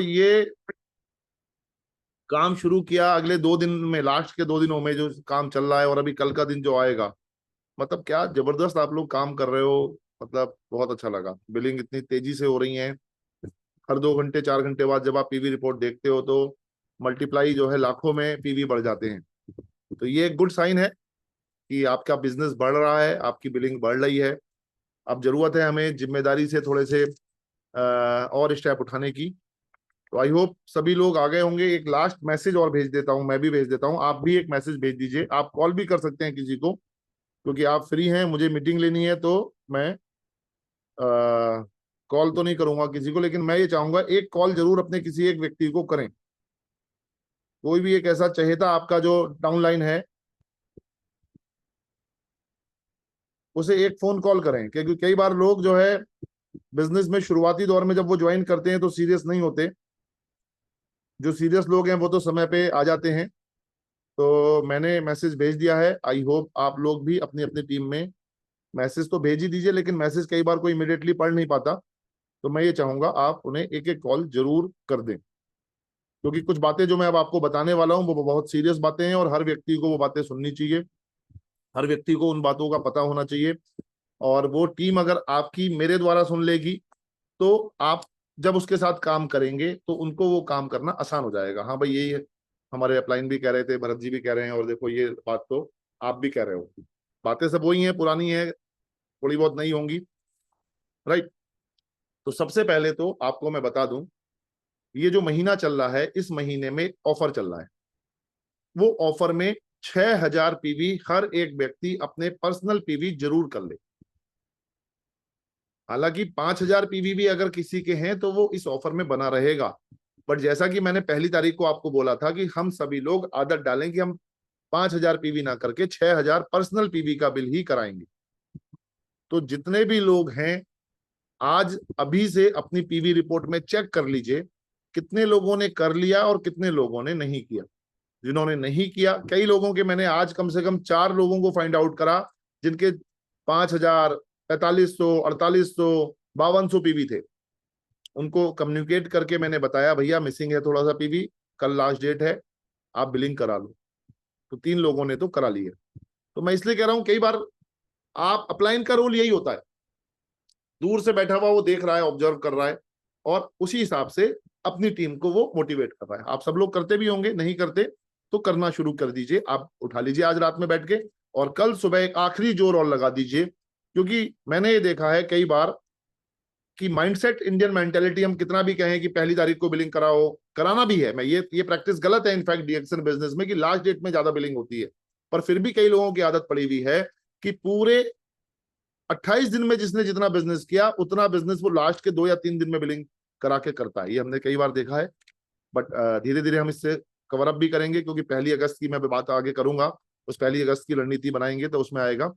ये काम शुरू किया, अगले 2 दिन में, लास्ट के 2 दिनों में जो काम चल रहा है, और अभी कल का दिन जो आएगा, मतलब क्या जबरदस्त आप लोग काम कर रहे हो। मतलब बहुत अच्छा लगा, बिलिंग इतनी तेजी से हो रही है। हर 2 घंटे 4 घंटे बाद जब आप पीवी रिपोर्ट देखते हो तो मल्टीप्लाई जो है लाखों में पीवी बढ़ जाते हैं। तो ये एक गुड साइन है कि आपका बिजनेस बढ़ रहा है, आपकी बिलिंग बढ़ रही है। अब जरूरत है हमें जिम्मेदारी से थोड़े से और स्टेप उठाने की। तो आई होप सभी लोग आ गए होंगे। एक लास्ट मैसेज और भेज देता हूं, मैं भी भेज देता हूं, आप भी एक मैसेज भेज दीजिए। आप कॉल भी कर सकते हैं किसी को, क्योंकि आप फ्री हैं। मुझे मीटिंग लेनी है तो मैं कॉल तो नहीं करूंगा किसी को, लेकिन मैं ये चाहूंगा एक कॉल जरूर अपने किसी एक व्यक्ति को करें। कोई भी एक ऐसा चहेता आपका जो डाउनलाइन है, उसे एक फोन कॉल करें। क्योंकि कई बार लोग जो है बिजनेस में शुरुआती दौर में जब वो ज्वाइन करते हैं तो सीरियस नहीं होते। जो सीरियस लोग हैं वो तो समय पे आ जाते हैं। तो मैंने मैसेज भेज दिया है। आई होप आप लोग भी अपनी अपनी टीम में मैसेज तो भेज ही दीजिए, लेकिन मैसेज कई बार कोई इमिडिएटली पढ़ नहीं पाता। तो मैं ये चाहूंगा आप उन्हें एक एक कॉल जरूर कर दें, क्योंकि कुछ बातें जो मैं अब आपको बताने वाला हूं वो बहुत सीरियस बातें हैं, और हर व्यक्ति को वो बातें सुननी चाहिए। हर व्यक्ति को उन बातों का पता होना चाहिए। और वो टीम अगर आपकी मेरे द्वारा सुन लेगी तो आप जब उसके साथ काम करेंगे तो उनको वो काम करना आसान हो जाएगा। हाँ भाई, यही हमारे अपलाइन भी कह रहे थे, भरत जी भी कह रहे हैं, और देखो ये बात तो आप भी कह रहे हो। बातें सब वही हैं, पुरानी है, थोड़ी बहुत नहीं होंगी। राइट। तो सबसे पहले तो आपको मैं बता दूं, ये जो महीना चल रहा है, इस महीने में ऑफर चल रहा है। वो ऑफर में 6,000 पीवी हर एक व्यक्ति अपने पर्सनल पीवी जरूर कर ले। हालांकि 5,000 पीवी भी अगर किसी के हैं तो वो इस ऑफर में बना रहेगा। बट जैसा कि मैंने पहली तारीख को आपको बोला था कि हम सभी लोग आदत डालें कि हम 5,000 पीवी ना करके 6,000 पर्सनल पीवी का बिल ही कराएंगे। तो जितने भी लोग हैं, आज अभी से अपनी पीवी रिपोर्ट में चेक कर लीजिए कितने लोगों ने कर लिया और कितने लोगों ने नहीं किया। जिन्होंने नहीं किया, कई लोगों के मैंने आज कम से कम 4 लोगों को फाइंड आउट करा जिनके 5,000, 4500, 4800, 5200 पीवी थे। उनको कम्युनिकेट करके मैंने बताया भैया मिसिंग है थोड़ा सा पीवी, कल लास्ट डेट है, आप बिलिंग करा लो। तो 3 लोगों ने तो करा लिया। तो मैं इसलिए कह रहा हूं, कई बार आप अपलाइन का रोल यही होता है, दूर से बैठा हुआ वो देख रहा है, ऑब्जर्व कर रहा है, और उसी हिसाब से अपनी टीम को वो मोटिवेट कर रहा है। आप सब लोग करते भी होंगे, नहीं करते तो करना शुरू कर दीजिए। आप उठा लीजिए आज रात में बैठ के, और कल सुबह एक आखिरी जोर और लगा दीजिए। क्योंकि मैंने ये देखा है कई बार कि माइंडसेट, इंडियन मेंटेलिटी, हम कितना भी कहें कि पहली तारीख को बिलिंग कराओ, कराना भी है, मैं ये प्रैक्टिस गलत है इनफैक्ट डीएक्शन बिजनेस में, कि लास्ट डेट में ज्यादा बिलिंग होती है। पर फिर भी कई लोगों की आदत पड़ी हुई है कि पूरे 28 दिन में जिसने जितना बिजनेस किया उतना बिजनेस वो लास्ट के 2 या 3 दिन में बिलिंग करा के करता है। ये हमने कई बार देखा है। बट धीरे धीरे हम इससे कवर अप भी करेंगे, क्योंकि 1 अगस्त की मैं बात आगे करूंगा, उस 1 अगस्त की रणनीति बनाएंगे तो उसमें आएगा।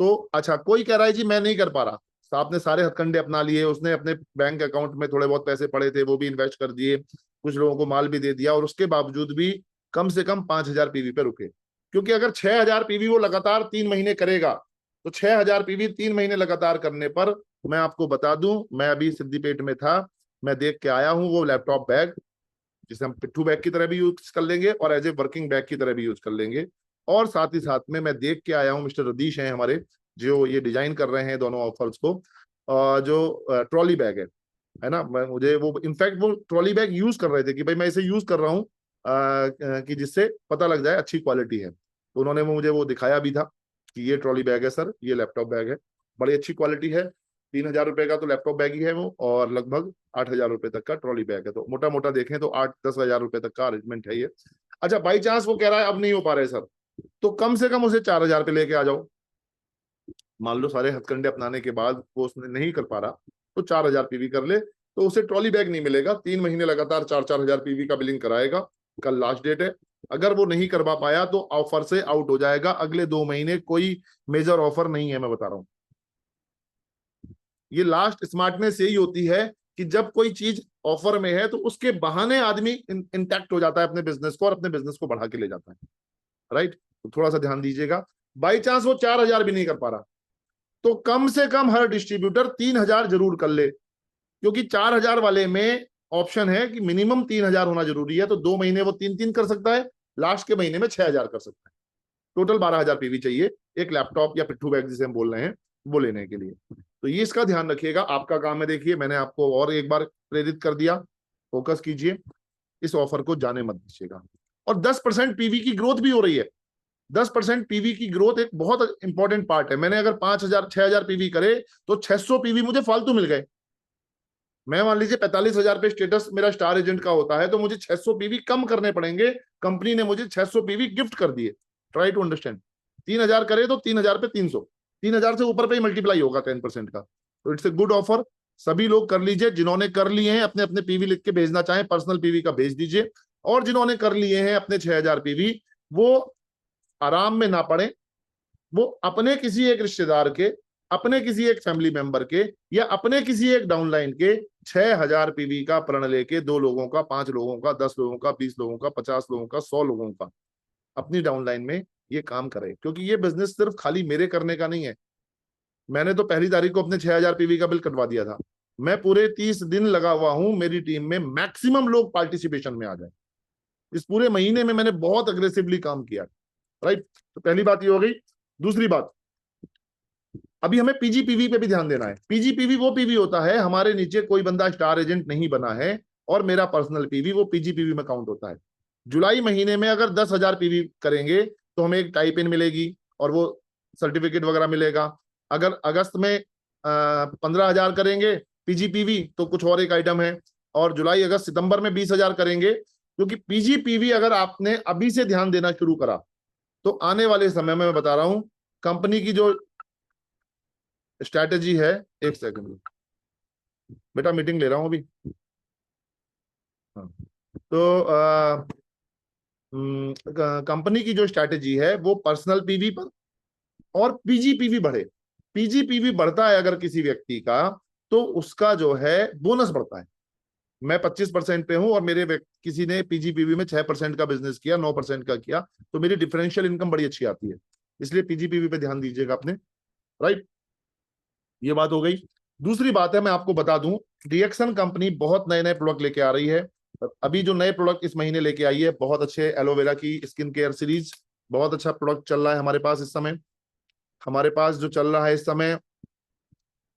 तो अच्छा, कोई कह रहा है जी मैं नहीं कर पा रहा, तो आपने सारे हथकंडे अपना लिए, उसने अपने बैंक अकाउंट में थोड़े बहुत पैसे पड़े थे वो भी इन्वेस्ट कर दिए, कुछ लोगों को माल भी दे दिया, और उसके बावजूद भी कम से कम 5,000 पीवी पे रुके। क्योंकि अगर 6,000 पीवी वो लगातार 3 महीने करेगा, तो 6,000 पीवी 3 महीने लगातार करने पर, मैं आपको बता दूं, मैं अभी सिद्दीपेट में था, मैं देख के आया हूं वो लैपटॉप बैग, जिसे हम पिट्ठू बैग की तरह भी यूज कर लेंगे और एज ए वर्किंग बैग की तरह भी यूज कर लेंगे। और साथ ही साथ में मैं देख के आया हूँ, मिस्टर रदीश हैं हमारे जो ये डिजाइन कर रहे हैं दोनों ऑफर्स को, जो ट्रॉली बैग है ना, मुझे वो इनफैक्ट वो ट्रॉली बैग यूज कर रहे थे कि भाई मैं इसे यूज कर रहा हूँ कि जिससे पता लग जाए अच्छी क्वालिटी है। तो उन्होंने मुझे वो दिखाया भी था कि ये ट्रॉली बैग है सर, ये लैपटॉप बैग है, बड़ी अच्छी क्वालिटी है। 3,000 रुपए का तो लैपटॉप बैग ही है वो, और लगभग 8,000 रुपए तक का ट्रॉली बैग है। तो मोटा मोटा देखें तो 8-10 हजार रुपए तक का अरेंजमेंट है ये। अच्छा, बाई चांस वो कह रहा है अब नहीं हो पा रहे सर, तो कम से कम उसे 4,000 पे लेके आ जाओ। मान लो सारे हथकंडे अपनाने के बाद वो उसने नहीं कर पा रहा, तो 4,000 पीवी कर ले, तो उसे ट्रॉली बैग नहीं मिलेगा। 3 महीने लगातार 4-4 हजार पीवी का बिलिंग कराएगा। कल लास्ट डेट है, अगर वो नहीं करवा पाया तो ऑफर से आउट हो जाएगा। अगले 2 महीने कोई मेजर ऑफर नहीं है, मैं बता रहा हूं। ये लास्ट स्मार्टनेस यही होती है कि जब कोई चीज ऑफर में है तो उसके बहाने आदमी इंटैक्ट हो जाता है अपने बिजनेस को, और अपने बिजनेस को बढ़ा के ले जाता है। राइट। तो थोड़ा सा ध्यान दीजिएगा। बाई चांस वो 4,000 भी नहीं कर पा रहा, तो कम से कम हर डिस्ट्रीब्यूटर 3,000 जरूर कर ले, क्योंकि 4,000 वाले में ऑप्शन है कि मिनिमम 3,000 होना जरूरी है, तो 2 महीने वो 3-3 कर सकता है, लास्ट के महीने में 6,000 कर सकता है। टोटल 12,000 पीवी चाहिए एक लैपटॉप या पिट्ठू बैग जिसे हम बोल रहे हैं वो लेने के लिए। तो ये इसका ध्यान रखिएगा, आपका काम है। देखिए मैंने आपको और एक बार प्रेरित कर दिया, फोकस कीजिए, इस ऑफर को जाने मत दीजिएगा। और 10% पीवी की ग्रोथ भी हो रही है। 10% पीवी की ग्रोथ एक बहुत इंपॉर्टेंट पार्ट है। मैंने अगर 5,000 6,000 पीवी करे तो 600 पीवी मुझे फालतू मिल गए। मैं मान लीजिए 45,000 पे स्टेटस मेरा स्टार एजेंट का होता है, तो मुझे 600 पीवी कम करने पड़ेंगे। कंपनी ने मुझे 600 पीवी गिफ्ट कर दिए। Try to understand. 3,000 करे तो 3,000 पे 300, 3,000 से ऊपर पे ही मल्टीप्लाई होगा 10% का। तो इट्स ए गुड ऑफर, सभी लोग कर लीजिए। जिन्होंने कर लिए हैं अपने अपने पीवी लिख के भेजना चाहें, पर्सनल पीवी का भेज दीजिए। और जिन्होंने कर लिए हैं अपने 6,000 पीवी, वो आराम में ना पड़े, वो अपने किसी एक रिश्तेदार के, अपने किसी एक फैमिली मेंबर के, या अपने किसी एक डाउनलाइन के 6,000 पीवी का प्रण लेके 2 लोगों का, 5 लोगों का, 10 लोगों का, 20 लोगों का, 50 लोगों का, 100 लोगों का अपनी डाउनलाइन में ये काम करे। क्योंकि ये बिजनेस सिर्फ खाली मेरे करने का नहीं है। मैंने तो पहली तारीख को अपने 6,000 पीवी का बिल कटवा दिया था। मैं पूरे 30 दिन लगा हुआ हूं मेरी टीम में मैक्सिमम लोग पार्टिसिपेशन में आ जाए। इस पूरे महीने में मैंने बहुत अग्रेसिवली काम किया। राइट, तो पहली बात ये हो गई। दूसरी बात, अभी हमें पीजीपीवी पे भी ध्यान देना है। पीजीपीवी वो पीवी होता है, हमारे नीचे कोई बंदा स्टार एजेंट नहीं बना है और मेरा पर्सनल पीवी, वो पीजीपीवी में काउंट होता है। जुलाई महीने में अगर 10,000 पीवी करेंगे तो हमें एक टाइप इन मिलेगी और वो सर्टिफिकेट वगैरह मिलेगा। अगर अगस्त में 15,000 करेंगे पीजीपीवी तो कुछ और एक आइटम है। और जुलाई अगस्त सितंबर में 20,000 करेंगे। क्योंकि पीजीपीवी अगर आपने अभी से ध्यान देना शुरू करा तो आने वाले समय में, मैं बता रहा हूं, कंपनी की जो स्ट्रैटेजी है, एक सेकंड बेटा मीटिंग ले रहा हूं अभी। हाँ, तो कंपनी की जो स्ट्रैटेजी है वो पर्सनल पीवी पर और पीजीपीवी बढ़े। पीजीपीवी बढ़ता है अगर किसी व्यक्ति का, तो उसका जो है बोनस बढ़ता है। मैं 25% पे हूं और मेरे किसी ने पीजीपीवी में 6% का बिजनेस किया, 9% का किया, तो मेरी डिफरेंशियल इनकम बड़ी अच्छी आती है। इसलिए पीजीपीवी पे ध्यान दीजिएगा अपने। राइट, ये बात हो गई। दूसरी बात है, मैं आपको बता दूं, डीएक्सन कंपनी बहुत नए नए प्रोडक्ट लेके आ रही है। अभी जो नए प्रोडक्ट इस महीने लेके आई है, बहुत अच्छे एलोवेरा की स्किन केयर सीरीज, बहुत अच्छा प्रोडक्ट चल रहा है हमारे पास इस समय। हमारे पास जो चल रहा है इस समय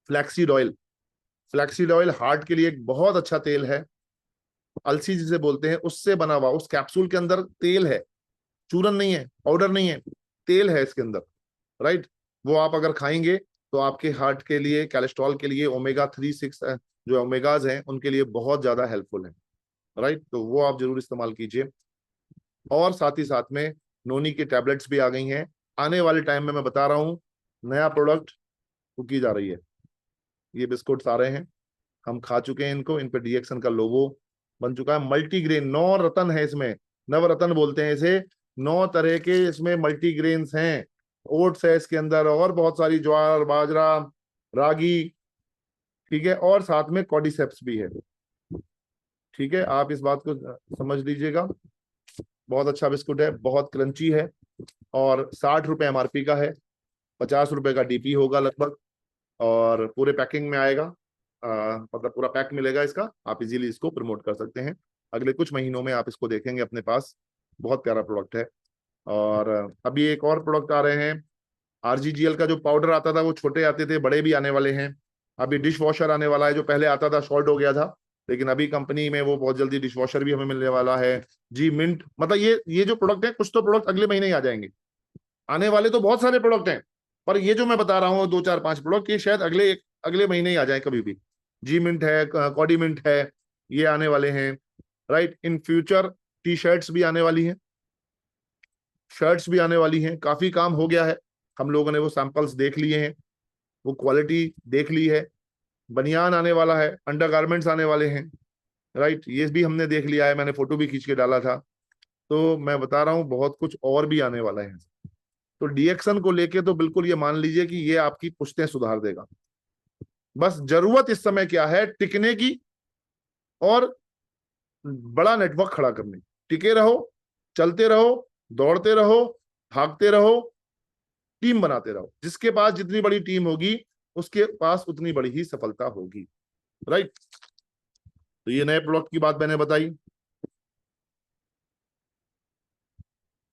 flaxseed oil. Flaxseed oil heart के लिए एक बहुत अच्छा तेल है। अलसी जिसे बोलते हैं उससे बना हुआ, उस कैप्सूल के अंदर तेल है, चूरन नहीं है, पाउडर नहीं है, तेल है इसके अंदर। राइट, वो आप अगर खाएंगे तो आपके हार्ट के लिए, कोलेस्ट्रॉल के लिए, ओमेगा 3 6 जो ओमेगाज हैं उनके लिए बहुत ज्यादा हेल्पफुल है। राइट, तो वो आप जरूर इस्तेमाल कीजिए। और साथ ही साथ में नोनी की टैबलेट्स भी आ गई हैं। आने वाले टाइम में मैं बता रहा हूँ नया प्रोडक्ट की जा रही है। ये बिस्कुट्स आ रहे हैं, हम खा चुके हैं इनको, इन पे डीएक्सन का लोगो बन चुका है। मल्टीग्रेन 9 रत्न है इसमें, नवरत्न बोलते हैं इसे। 9 तरह के इसमें मल्टीग्रेन्स हैं। ओट्स है इसके अंदर और बहुत सारी ज्वार, बाजरा, रागी, ठीक है, और साथ में कॉर्डिसेप्स भी है। ठीक है, आप इस बात को समझ लीजिएगा। बहुत अच्छा बिस्कुट है, बहुत क्रंची है और 60 रुपए एमआरपी का है। 50 रुपए का डीपी होगा लगभग, और पूरे पैकिंग में आएगा। मतलब पूरा पैक मिलेगा इसका, आप इजीली इसको प्रमोट कर सकते हैं। अगले कुछ महीनों में आप इसको देखेंगे अपने पास, बहुत प्यारा प्रोडक्ट है। और अभी एक और प्रोडक्ट आ रहे हैं। आरजीजीएल का जो पाउडर आता था वो छोटे आते थे, बड़े भी आने वाले हैं। अभी डिश वॉशर आने वाला है, जो पहले आता था शॉर्ट हो गया था, लेकिन अभी कंपनी में वो बहुत जल्दी डिश वॉशर भी हमें मिलने वाला है। जी मिंट, मतलब ये जो प्रोडक्ट है, कुछ तो प्रोडक्ट अगले महीने ही आ जाएंगे। आने वाले तो बहुत सारे प्रोडक्ट हैं, पर ये जो मैं बता रहा हूँ 2 4 5 प्रोडक्ट, ये शायद अगले महीने ही आ जाए कभी भी। जी मिंट है, कॉडी मिंट है, ये आने वाले हैं। Right, in future T shirts भी आने वाली हैं, शर्ट्स भी आने वाली हैं। काफी काम हो गया है, हम लोगों ने वो सैंपल्स देख लिए हैं, वो क्वालिटी देख ली है। बनियान आने वाला है, अंडरगारमेंट्स आने वाले हैं। राइट, ये भी हमने देख लिया है, मैंने फोटो भी खींच के डाला था। तो मैं बता रहा हूँ बहुत कुछ और भी आने वाला है। तो डीएक्सन को लेके तो बिल्कुल ये मान लीजिए कि ये आपकी पुश्तें सुधार देगा। बस जरूरत इस समय क्या है, टिकने की और बड़ा नेटवर्क खड़ा करने। टिके रहो, चलते रहो, दौड़ते रहो, भागते रहो, टीम बनाते रहो। जिसके पास जितनी बड़ी टीम होगी उसके पास उतनी बड़ी ही सफलता होगी। राइट, तो ये नए प्रोडक्ट की बात मैंने बताई।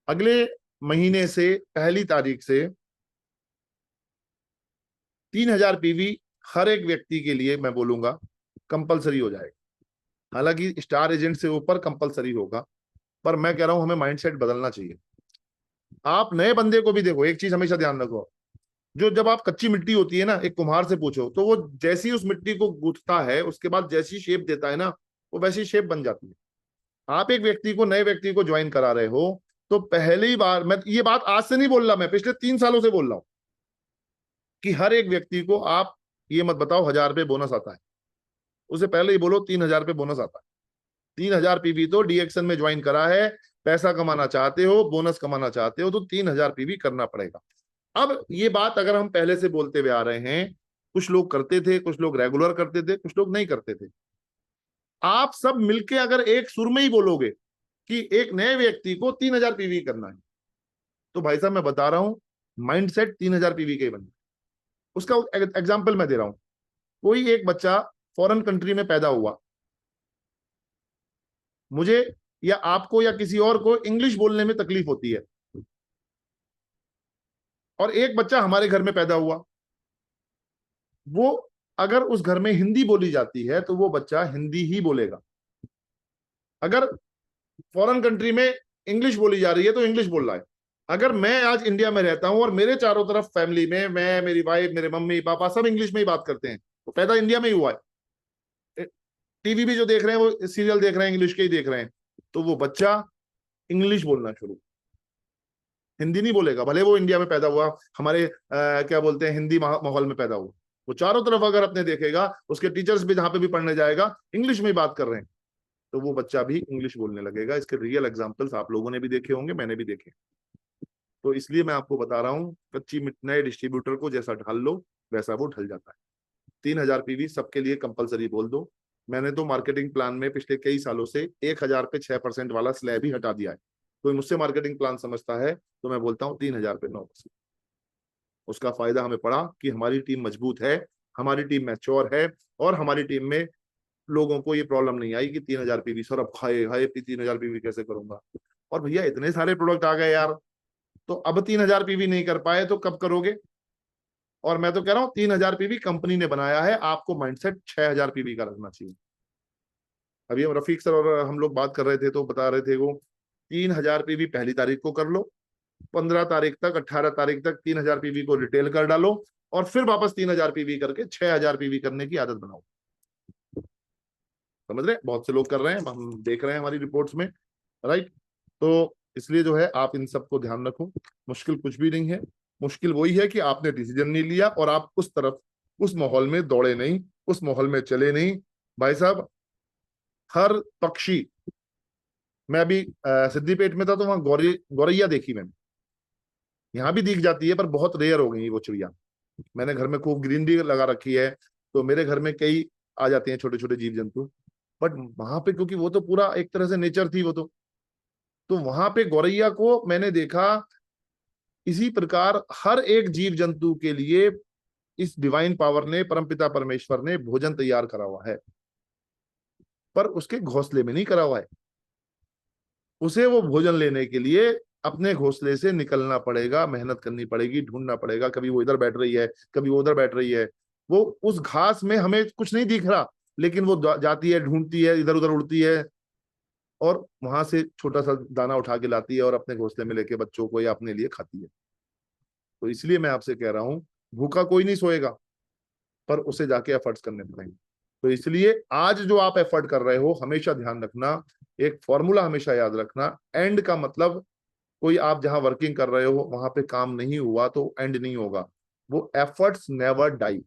अगले महीने से 1 तारीख से 3000 पीवी हर एक व्यक्ति के लिए मैं बोलूंगा कंपलसरी हो जाएगा। हालांकि स्टार एजेंट से ऊपर कंपलसरी होगा, पर मैं कह रहा हूं हमें माइंडसेट बदलना चाहिए। आप नए बंदे को भी देखो, एक चीज हमेशा ध्यान रखो, जो जब आप कच्ची मिट्टी होती है ना, एक कुम्हार से पूछो तो वो जैसी उस मिट्टी को गूंथता है, उसके बाद जैसी शेप देता है ना, वो वैसी शेप बन जाती है। आप एक व्यक्ति को, नए व्यक्ति को ज्वाइन करा रहे हो, तो पहली बार, मैं ये बात आज से नहीं बोल रहा, मैं पिछले 3 सालों से बोल रहा हूं कि हर एक व्यक्ति को आप ये मत बताओ 1000 रुपये बोनस आता है, उसे पहले ही बोलो 3000 रुपये बोनस आता है। 3000 पीवी तो डीएक्शन में ज्वाइन करा है, पैसा कमाना चाहते हो, बोनस कमाना चाहते हो, तो 3000 पीवी करना पड़ेगा। अब ये बात अगर हम पहले से बोलते हुए आ रहे हैं, कुछ लोग करते थे, कुछ लोग रेगुलर करते थे, कुछ लोग नहीं करते थे, आप सब मिलके अगर एक सुर में ही बोलोगे कि एक नए व्यक्ति को 3000 पीवी करना है, तो भाई साहब मैं बता रहा हूं, माइंडसेट 3000 पीवी का ही बन। उसका एग्जाम्पल मैं दे रहा हूं। कोई एक बच्चा फॉरेन कंट्री में पैदा हुआ, मुझे या आपको या किसी और को इंग्लिश बोलने में तकलीफ होती है, और एक बच्चा हमारे घर में पैदा हुआ, वो अगर उस घर में हिंदी बोली जाती है तो वो बच्चा हिंदी ही बोलेगा। अगर फॉरेन कंट्री में इंग्लिश बोली जा रही है तो इंग्लिश बोल रहा है। अगर मैं आज इंडिया में रहता हूं और मेरे चारों तरफ फैमिली में मैं, मेरी वाइफ, मेरे मम्मी पापा सब इंग्लिश में ही बात करते हैं, तो पैदा इंडिया में ही हुआ है, टीवी भी जो देख रहे हैं वो सीरियल देख रहे हैं, इंग्लिश के ही देख रहे हैं, तो वो बच्चा इंग्लिश बोलना शुरू, हिंदी नहीं बोलेगा। भले वो इंडिया में पैदा हुआ, हमारे क्या बोलते हैं, हिंदी माहौल में पैदा हुआ, वो चारों तरफ अगर अपने देखेगा, उसके टीचर्स भी जहां पे भी पढ़ने जाएगा इंग्लिश में ही बात कर रहे हैं, तो वो बच्चा भी इंग्लिश बोलने लगेगा। इसके रियल एग्जांपल्स आप लोगों ने भी देखे होंगे, मैंने भी देखे। तो इसलिए मैं आपको बता रहा हूँ, कच्ची नए डिस्ट्रीब्यूटर को जैसा ढाल लो वैसा वो ढल जाता है। 3000 पीवी सबके लिए कंपलसरी बोल दो। मैंने तो मार्केटिंग प्लान में पिछले कई सालों से 1000 पे 6% वाला स्लैब ही हटा दिया है। कोई मुझसे मार्केटिंग प्लान समझता है तो मैं बोलता हूँ 3000 पे 9%। उसका फायदा हमें पड़ा कि हमारी टीम मजबूत है, हमारी टीम मैच्योर है, और हमारी टीम में लोगों को ये प्रॉब्लम नहीं आई कि 3000 पीवी सर, अब खाए हाय 3000 पीवी कैसे करूंगा। और भैया इतने सारे प्रोडक्ट आ गए यार, तो अब 3000 पीवी नहीं कर पाए तो कब करोगे। और मैं तो कह रहा हूँ 3000 पीवी कंपनी ने बनाया है, आपको माइंडसेट 6000 पीवी का रखना चाहिए। अभी हम रफीक सर और हम लोग बात कर रहे थे तो बता रहे थे वो 3000 पीवी 1 तारीख को कर लो, 15 तारीख तक, 18 तारीख तक 3000 पीवी को रिटेल कर डालो, और फिर वापस 3000 पीवी करके 6000 पीवी करने की आदत बनाओ। समझ रहे, बहुत से लोग कर रहे हैं, हम देख रहे हैं हमारी रिपोर्ट्स में, राइट। तो इसलिए जो है आप इन सबको ध्यान रखो, मुश्किल कुछ भी नहीं है। मुश्किल वही है कि आपने डिसीजन नहीं लिया और आप उस तरफ, उस माहौल में दौड़े नहीं, उस माहौल में चले नहीं। भाई साहब, हर पक्षी, मैं अभी सिद्दीपेट में था तो वहां गौरैया देखी मैंने, यहाँ भी दिख जाती है पर बहुत रेयर हो गई वो चिड़िया। मैंने घर में खूब ग्रीनरी लगा रखी है, तो मेरे घर में कई आ जाते हैं छोटे छोटे जीव जंतु, बट वहां पे क्योंकि वो तो पूरा एक तरह से नेचर थी वो तो वहां पे गौरैया को मैंने देखा। इसी प्रकार हर एक जीव जंतु के लिए इस डिवाइन पावर ने, परमपिता परमेश्वर ने भोजन तैयार करा हुआ है, पर उसके घोंसले में नहीं करा हुआ है। उसे वो भोजन लेने के लिए अपने घोंसले से निकलना पड़ेगा, मेहनत करनी पड़ेगी, ढूंढना पड़ेगा। कभी वो इधर बैठ रही है, कभी वो उधर बैठ रही है, वो उस घास में हमें कुछ नहीं दिख रहा, लेकिन वो जाती है, ढूंढती है, इधर उधर उड़ती है, और वहां से छोटा सा दाना उठा के लाती है और अपने घोंसले में लेके बच्चों को या अपने लिए खाती है। तो इसलिए मैं आपसे कह रहा हूं, भूखा कोई नहीं सोएगा, पर उसे जाके एफर्ट्स करने पड़ेंगे। तो इसलिए आज जो आप एफर्ट कर रहे हो, हमेशा ध्यान रखना, एक फॉर्मूला हमेशा याद रखना, एंड का मतलब, कोई आप जहां वर्किंग कर रहे हो वहां पे काम नहीं हुआ तो एंड नहीं होगा। वो एफर्ट्स नेवर डाई।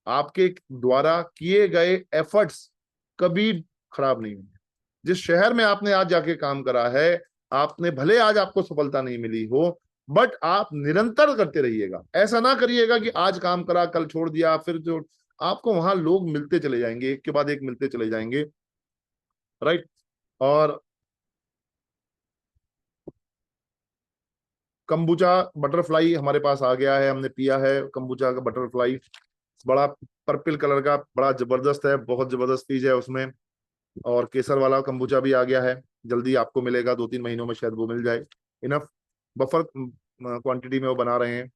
आपके द्वारा किए गए एफर्ट्स कभी खराब नहीं होंगे। जिस शहर में आपने आज जाके काम करा है, आपने भले आज आपको सफलता नहीं मिली हो, बट आप निरंतर करते रहिएगा। ऐसा ना करिएगा कि आज काम करा, कल छोड़ दिया, फिर जो, आपको वहां लोग मिलते चले जाएंगे, एक के बाद एक मिलते चले जाएंगे, राइट। और कंबुचा बटरफ्लाई हमारे पास आ गया है, हमने पिया है कंबुचा का बटरफ्लाई, बड़ा पर्पल कलर का, बड़ा जबरदस्त है, बहुत जबरदस्त चीज है उसमें। और केसर वाला कंबुचा भी आ गया है, जल्दी आपको मिलेगा, 2-3 महीनों में शायद वो मिल जाए। इनफ बफर क्वांटिटी में वो बना रहे हैं।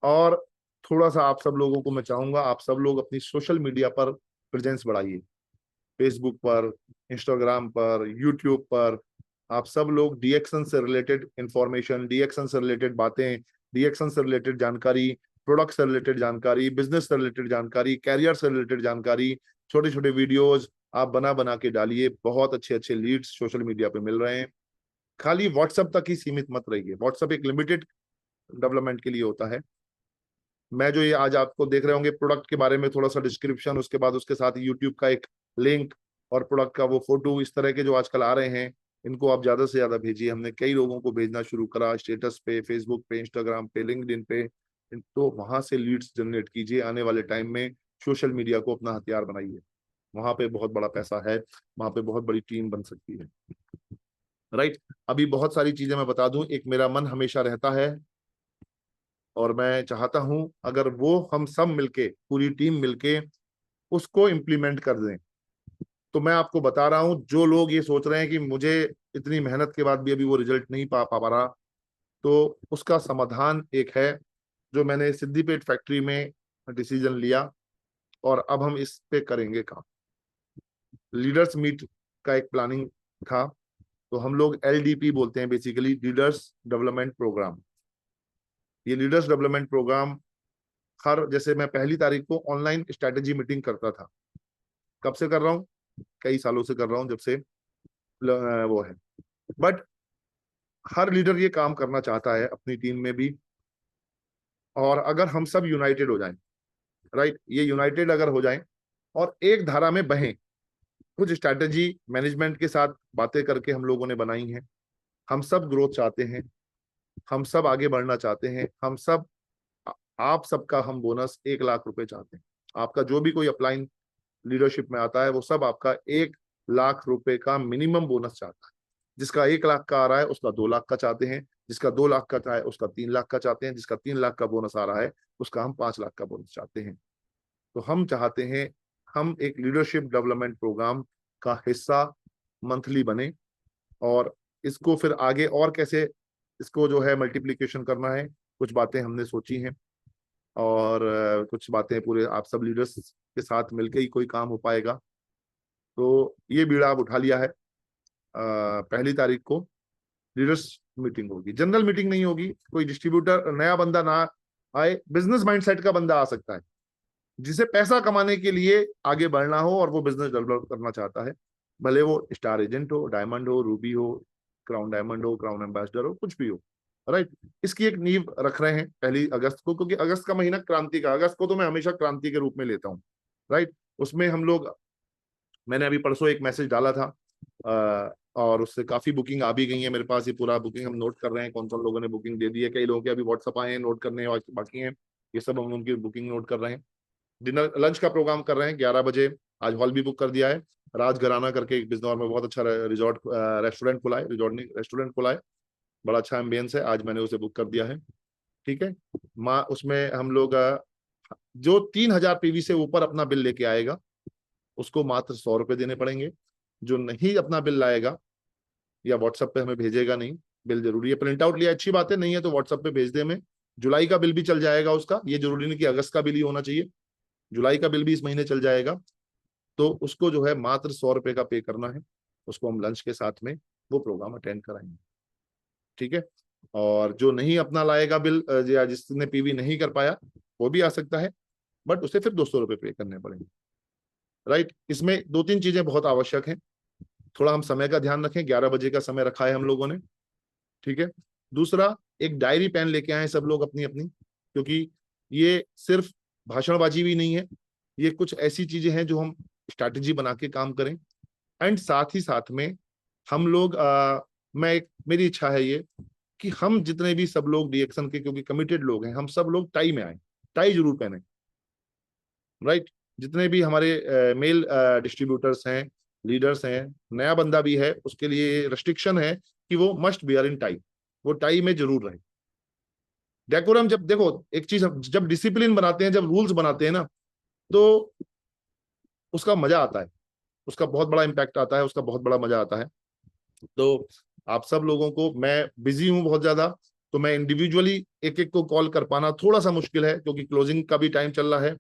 और थोड़ा सा आप सब लोगों को मैं चाहूंगा, आप सब लोग अपनी सोशल मीडिया पर प्रेजेंस बढ़ाइए। फेसबुक पर, इंस्टाग्राम पर, यूट्यूब पर। आप सब लोग डीएक्शन से रिलेटेड इंफॉर्मेशन, डीएक्शन से रिलेटेड बातें, डीएक्शन से रिलेटेड जानकारी, प्रोडक्ट से रिलेटेड जानकारी, बिजनेस से रिलेटेड जानकारी, कैरियर से रिलेटेड जानकारी, छोटे छोटे वीडियोज आप बना बना के डालिए। बहुत अच्छे अच्छे लीड्स सोशल मीडिया पे मिल रहे हैं। खाली व्हाट्सएप तक ही सीमित मत रहिए, व्हाट्सएप एक लिमिटेड डेवलपमेंट के लिए होता है। मैं जो ये आज आपको देख रहे होंगे प्रोडक्ट के बारे में थोड़ा सा डिस्क्रिप्शन, उसके बाद उसके साथ यूट्यूब का एक लिंक और प्रोडक्ट का वो फोटो, इस तरह के जो आजकल आ रहे हैं, इनको आप ज्यादा से ज्यादा भेजिए। हमने कई लोगों को भेजना शुरू करा, स्टेटस पे, फेसबुक पे, इंस्टाग्राम पे, लिंक्डइन पे। तो वहां से लीड्स जनरेट कीजिए। आने वाले टाइम में सोशल मीडिया को अपना हथियार बनाइए, वहां पे बहुत बड़ा पैसा है, वहां पे बहुत बड़ी टीम बन सकती है। राइट। अभी बहुत सारी चीजें मैं बता दूं, एक मेरा मन हमेशा रहता है और मैं चाहता हूं अगर वो हम सब मिलके, पूरी टीम मिलके उसको इम्प्लीमेंट कर दें। तो मैं आपको बता रहा हूं, जो लोग ये सोच रहे हैं कि मुझे इतनी मेहनत के बाद भी अभी वो रिजल्ट नहीं पा रहा, तो उसका समाधान एक है जो मैंने सिद्दीपेट फैक्ट्री में डिसीजन लिया, और अब हम इस पे करेंगे काम। लीडर्स मीट का एक प्लानिंग था, तो हम लोग एलडीपी बोलते हैं, बेसिकली लीडर्स डेवलपमेंट प्रोग्राम। ये लीडर्स डेवलपमेंट प्रोग्राम हर, जैसे मैं 1 तारीख को ऑनलाइन स्ट्रेटेजी मीटिंग करता था, कब से कर रहा हूँ, कई सालों से कर रहा हूँ, जब से वो है। बट हर लीडर ये काम करना चाहता है अपनी टीम में भी, और अगर हम सब यूनाइटेड हो जाएं, राइट, ये यूनाइटेड अगर हो जाएं और एक धारा में बहें। कुछ स्ट्रैटेजी मैनेजमेंट के साथ बातें करके हम लोगों ने बनाई हैं। हम सब ग्रोथ चाहते हैं, हम सब आगे बढ़ना चाहते हैं, हम सब, आप सबका हम बोनस 1 लाख रुपए चाहते हैं। आपका जो भी कोई अपलाइन लीडरशिप में आता है, वो सब आपका 1 लाख रुपए का मिनिमम बोनस चाहता है। जिसका 1 लाख का आ रहा है उसका 2 लाख का चाहते हैं, जिसका 2 लाख का है उसका 3 लाख का चाहते हैं, जिसका 3 लाख का बोनस आ रहा है उसका हम 5 लाख का बोनस चाहते हैं। तो हम चाहते हैं हम एक लीडरशिप डेवलपमेंट प्रोग्राम का हिस्सा मंथली बने, और इसको फिर आगे और कैसे इसको जो है मल्टीप्लीकेशन करना है, कुछ बातें हमने सोची हैं। और कुछ बातें पूरे आप सब लीडर्स के साथ मिलकर ही कोई काम हो पाएगा। तो ये बीड़ा आप उठा लिया है। 1 तारीख को लीडर्स मीटिंग होगी, जनरल मीटिंग नहीं होगी। कोई डिस्ट्रीब्यूटर नया बंदा ना आए, बिजनेस माइंडसेट का बंदा आ सकता है, जिसे पैसा कमाने के लिए आगे बढ़ना हो और वो बिजनेस डेवलप करना चाहता है। भले वो स्टार एजेंट हो, डायमंड हो, रूबी हो, क्राउन डायमंड हो, क्राउन एम्बेसडर हो, कुछ भी हो। राइट। इसकी एक नींव रख रहे हैं 1 अगस्त को, क्योंकि अगस्त का महीना क्रांति का, अगस्त को तो मैं हमेशा क्रांति के रूप में लेता हूँ। राइट। उसमें हम लोग, मैंने अभी परसों एक मैसेज डाला था, और उससे काफी बुकिंग आ भी गई है मेरे पास। ये पूरा बुकिंग हम नोट कर रहे हैं, कौन कौन लोगों ने बुकिंग दे दी है। कई लोगों के अभी व्हाट्सअप आए हैं, नोट करने बाकी हैं। ये सब हम उनकी बुकिंग नोट कर रहे हैं। डिनर लंच का प्रोग्राम कर रहे हैं 11 बजे। आज हॉल भी बुक कर दिया है। राजघराना करके एक बिजनौर में बहुत अच्छा रिजॉर्ट रेस्टोरेंट खुला है, रिजॉर्ट नहीं रेस्टोरेंट खुला है, बड़ा अच्छा एम्बियंस है। आज मैंने उसे बुक कर दिया है। ठीक है। माँ उसमें हम लोग जो 3,000 पीवी से ऊपर अपना बिल लेके आएगा उसको मात्र 100 रुपए देने पड़ेंगे। जो नहीं अपना बिल लाएगा या व्हाट्सएप पे हमें भेजेगा नहीं, बिल जरूरी है, प्रिंट आउट लिया अच्छी बात है, नहीं है तो व्हाट्सएप पे भेज दे हमें। जुलाई का बिल भी चल जाएगा उसका, ये जरूरी नहीं कि अगस्त का बिल ही होना चाहिए, जुलाई का बिल भी इस महीने चल जाएगा। तो उसको जो है मात्र 100 रुपए का पे करना है। उसको हम लंच के साथ में वो प्रोग्राम अटेंड कराएंगे। ठीक है। और जो नहीं अपना लाएगा बिल, या जिसने पीवी नहीं कर पाया, वो भी आ सकता है, बट उसे फिर 200 रुपए पे करने पड़ेंगे। राइट। इसमें 2-3 चीजें बहुत आवश्यक हैं। थोड़ा हम समय का ध्यान रखें, 11 बजे का समय रखा है हम लोगों ने। ठीक है। दूसरा, एक डायरी पेन लेके आए सब लोग अपनी अपनी, क्योंकि ये सिर्फ भाषणबाजी भी नहीं है, ये कुछ ऐसी चीजें हैं जो हम स्ट्रैटेजी बना के काम करें। एंड साथ ही साथ में हम लोग मेरी इच्छा है ये कि हम जितने भी सब लोग डीएक्शन के, क्योंकि कमिटेड लोग हैं, हम सब लोग टाई में आए, टाई जरूर पहने। राइट। जितने भी हमारे मेल डिस्ट्रीब्यूटर्स हैं, लीडर्स हैं, नया बंदा भी है, उसके लिए रेस्ट्रिक्शन है कि वो मस्ट बियर इन टाई, वो टाई में जरूर रहे। डेकोरम, जब देखो एक चीज, जब डिसिप्लिन बनाते हैं, जब रूल्स बनाते हैं ना, तो उसका मजा आता है, उसका बहुत बड़ा इम्पैक्ट आता है, उसका बहुत बड़ा मजा आता है। तो आप सब लोगों को, मैं बिजी हूँ बहुत ज्यादा, तो मैं इंडिविजुअली एक एक को कॉल कर पाना थोड़ा सा मुश्किल है, क्योंकि क्लोजिंग का भी टाइम चल रहा है,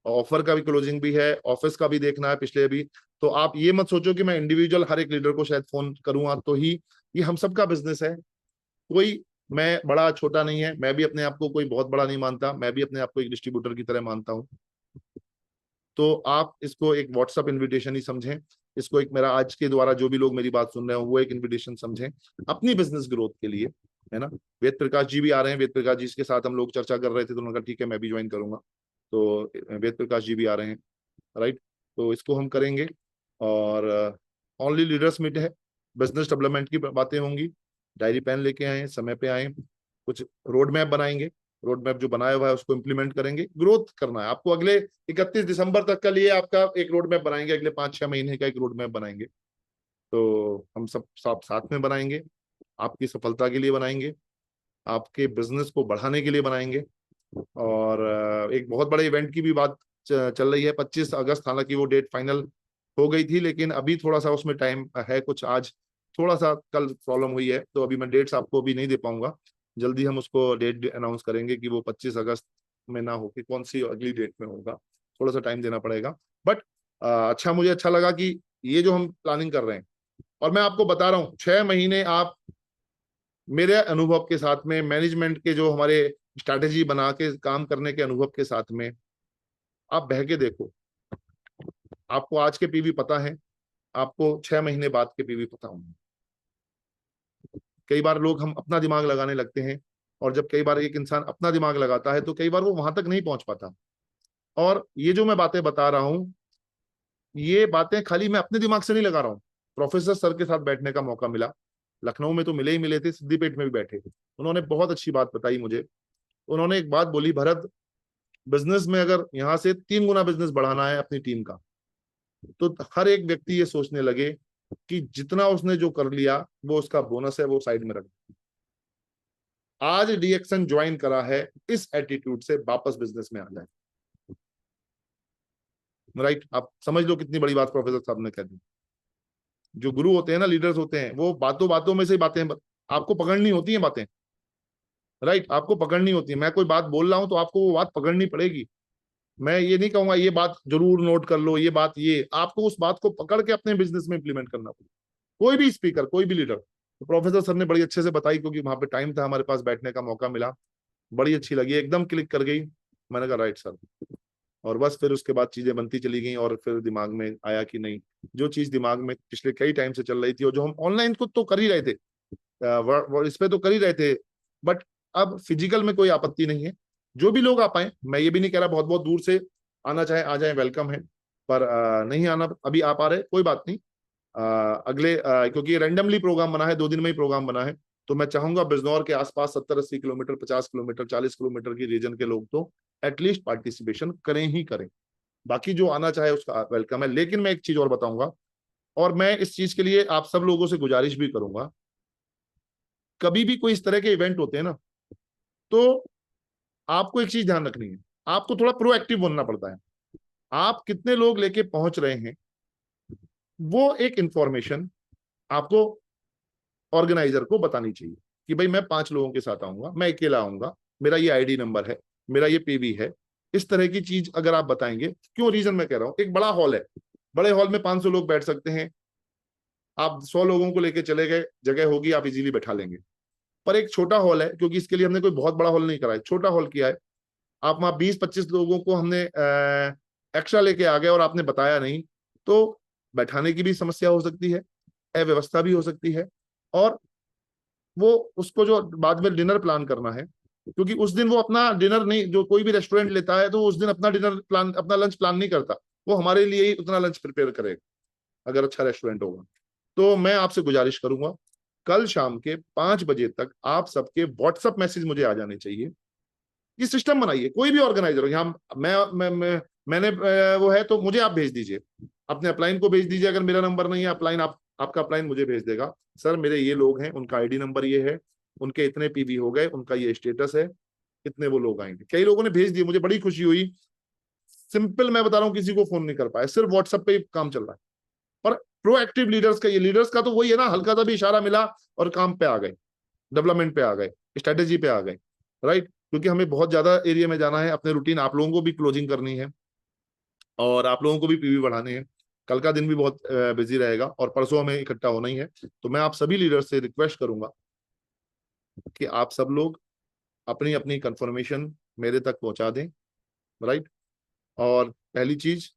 ऑफर का भी क्लोजिंग भी है, ऑफिस का भी देखना है पिछले भी। तो आप ये मत सोचो कि मैं इंडिविजुअल हर एक लीडर को शायद फोन करूंगा तो ही, ये हम सबका बिजनेस है, कोई मैं बड़ा छोटा नहीं है, मैं भी अपने आप को कोई बहुत बड़ा नहीं मानता, मैं भी अपने आप को एक डिस्ट्रीब्यूटर की तरह मानता हूँ। तो आप इसको एक व्हाट्सअप इनविटेशन ही समझें, इसको एक मेरा आज के द्वारा जो भी लोग मेरी बात सुन रहे हो वो एक इनविटेशन समझें अपनी बिजनेस ग्रोथ के लिए, है ना। वेद प्रकाश जी भी आ रहे हैं, वेद प्रकाश जी के साथ हम लोग चर्चा कर रहे थे, तो उन्होंने कहा ठीक है मैं भी ज्वाइन करूंगा, तो वेद प्रकाश जी भी आ रहे हैं, राइट। तो इसको हम करेंगे, और ओनली लीडर्स मीट है, बिजनेस डेवलपमेंट की बातें होंगी, डायरी पेन लेके आए, समय पे आए, कुछ रोड मैप बनाएंगे, रोड मैप जो बनाया हुआ है उसको इम्प्लीमेंट करेंगे, ग्रोथ करना है आपको, अगले 31 दिसंबर तक का लिए आपका एक रोड मैप बनाएंगे, अगले 5-6 महीने का एक रोड मैप बनाएंगे, तो हम सब साथ में बनाएंगे, आपकी सफलता के लिए बनाएंगे, आपके बिजनेस को बढ़ाने के लिए बनाएंगे। और एक बहुत बड़े इवेंट की भी बात चल रही है, 25 अगस्त, हालांकि वो डेट फाइनल हो गई थी, लेकिन अभी थोड़ा सा उसमें टाइम है कुछ, आज थोड़ा सा कल प्रॉब्लम हुई है, तो अभी मैं डेट्स आपको भी नहीं दे पाऊंगा, जल्दी हम उसको डेट अनाउंस करेंगे कि वो 25 अगस्त में ना हो कि कौन सी अगली डेट में होगा, थोड़ा सा टाइम देना पड़ेगा। बट अच्छा, मुझे अच्छा लगा कि ये जो हम प्लानिंग कर रहे हैं, और मैं आपको बता रहा हूँ 6 महीने आप मेरे अनुभव के साथ में, मैनेजमेंट के जो हमारे स्ट्रैटेजी बना के काम करने के अनुभव के साथ में, आप बह के देखो, आपको आज के पीवी पता है, आपको 6 महीने बाद के पीवी पता होंगे। कई बार लोग हम अपना दिमाग लगाने लगते हैं, और जब कई बार एक इंसान अपना दिमाग लगाता है तो कई बार वो वहां तक नहीं पहुंच पाता। और ये जो मैं बातें बता रहा हूं, ये बातें खाली मैं अपने दिमाग से नहीं लगा रहा हूँ, प्रोफेसर सर के साथ बैठने का मौका मिला, लखनऊ में तो मिले ही मिले थे, सिद्दीपेट में भी बैठे थे, उन्होंने बहुत अच्छी बात बताई मुझे। उन्होंने एक बात बोली, भरत, बिजनेस में अगर यहाँ से 3 गुना बिजनेस बढ़ाना है अपनी टीम का, तो हर एक व्यक्ति ये सोचने लगे कि जितना उसने जो कर लिया वो उसका बोनस है, वो साइड में रख। आज डीएक्सन ज्वाइन करा है, इस एटीट्यूड से वापस बिजनेस में आ जाए, राइट। आप समझ लो कितनी बड़ी बात प्रोफेसर साहब ने कह दी। जो गुरु होते हैं ना, लीडर्स होते हैं, वो बातों बातों में से बातें आपको पकड़नी होती हैं, बातें, राइट, आपको पकड़नी होती है। मैं कोई बात बोल रहा हूं तो आपको वो बात पकड़नी पड़ेगी। मैं ये नहीं कहूंगा ये बात जरूर नोट कर लो, ये बात, ये आपको उस बात को पकड़ के अपने बिजनेस में इंप्लीमेंट करना पड़ेगा। कोई भी स्पीकर, कोई भी लीडर, तो प्रोफेसर सर ने बड़ी अच्छे से बताई, क्योंकि वहां पे टाइम था, हमारे पास बैठने का मौका मिला, बड़ी अच्छी लगी, एकदम क्लिक कर गई। मैंने कहा राइट सर। और बस फिर उसके बाद चीजें बनती चली गई, और फिर दिमाग में आया कि नहीं, जो चीज दिमाग में पिछले कई टाइम से चल रही थी, और जो हम ऑनलाइन को तो कर ही रहे थे, इस पे तो कर ही रहे थे, बट अब फिजिकल में कोई आपत्ति नहीं है, जो भी लोग आ पाए, मैं ये भी नहीं कह रहा बहुत बहुत दूर से आना चाहे आ जाए, वेलकम है, पर नहीं आना अभी आप आ रहे कोई बात नहीं। अगले क्योंकि रैंडमली प्रोग्राम बना है, 2 दिन में ही प्रोग्राम बना है, तो मैं चाहूंगा बिजनौर के आसपास 70-80 किलोमीटर, 50 किलोमीटर, 40 किलोमीटर की रीजन के लोग तो एटलीस्ट पार्टिसिपेशन करें ही करें, बाकी जो आना चाहे उसका वेलकम है। लेकिन मैं एक चीज और बताऊंगा, और मैं इस चीज के लिए आप सब लोगों से गुजारिश भी करूंगा, कभी भी कोई इस तरह के इवेंट होते हैं ना, तो आपको एक चीज ध्यान रखनी है, आपको थोड़ा प्रोएक्टिव बनना पड़ता है। आप कितने लोग लेके पहुंच रहे हैं, वो एक इंफॉर्मेशन आपको ऑर्गेनाइजर को बतानी चाहिए कि भाई मैं 5 लोगों के साथ आऊंगा, मैं अकेला आऊंगा, मेरा ये आईडी नंबर है, मेरा ये पीवी है, इस तरह की चीज अगर आप बताएंगे। क्यों रीजन मैं कह रहा हूं, एक बड़ा हॉल है, बड़े हॉल में 500 लोग बैठ सकते हैं, आप 100 लोगों को लेके चले गए, जगह होगी, आप इजीली बैठा लेंगे। पर एक छोटा हॉल है, क्योंकि इसके लिए हमने कोई बहुत बड़ा हॉल नहीं करा है, छोटा हॉल किया है, आप वहां 20-25 लोगों को हमने एक्स्ट्रा लेके आ गए और आपने बताया नहीं, तो बैठाने की भी समस्या हो सकती है, अव्यवस्था भी हो सकती है, और वो उसको जो बाद में डिनर प्लान करना है, क्योंकि उस दिन वो अपना डिनर नहीं, जो कोई भी रेस्टोरेंट लेता है तो उस दिन अपना डिनर प्लान, अपना लंच प्लान नहीं करता, वो हमारे लिए ही उतना लंच प्रिपेयर करेगा अगर अच्छा रेस्टोरेंट होगा। तो मैं आपसे गुजारिश करूंगा, कल शाम के 5 बजे तक आप सबके व्हाट्सएप मैसेज मुझे आ जाने चाहिए। ये सिस्टम बनाइए, कोई भी ऑर्गेनाइजर हो, यहाँ मैंने वो है तो मुझे आप भेज दीजिए, अपने अपलाइन को भेज दीजिए, अगर मेरा नंबर नहीं है अपलाइन, आपका अपलाइन मुझे भेज देगा, सर मेरे ये लोग हैं, उनका आईडी नंबर ये है, उनके इतने पीवी हो गए, उनका ये स्टेटस है, इतने वो लोग आएंगे। कई लोगों ने भेज दिए, मुझे बड़ी खुशी हुई, सिंपल मैं बता रहा हूँ, किसी को फोन नहीं कर पाए, सिर्फ व्हाट्सएप पे ही काम चल रहा है। पर प्रोएक्टिव लीडर्स का, ये लीडर्स का तो वही है ना, हल्का सा भी इशारा मिला और काम पे आ गए, डेवलपमेंट पे आ गए, स्ट्रेटेजी पे आ गए, राइट। क्योंकि हमें बहुत ज्यादा एरिया में जाना है, अपने रूटीन आप लोगों को भी क्लोजिंग करनी है और आप लोगों को भी पीवी बढ़ाने हैं। कल का दिन भी बहुत बिजी रहेगा और परसों हमें इकट्ठा होना ही है। तो मैं आप सभी लीडर्स से रिक्वेस्ट करूंगा कि आप सब लोग अपनी अपनी कंफर्मेशन मेरे तक पहुंचा दें, राइट। और पहली चीज,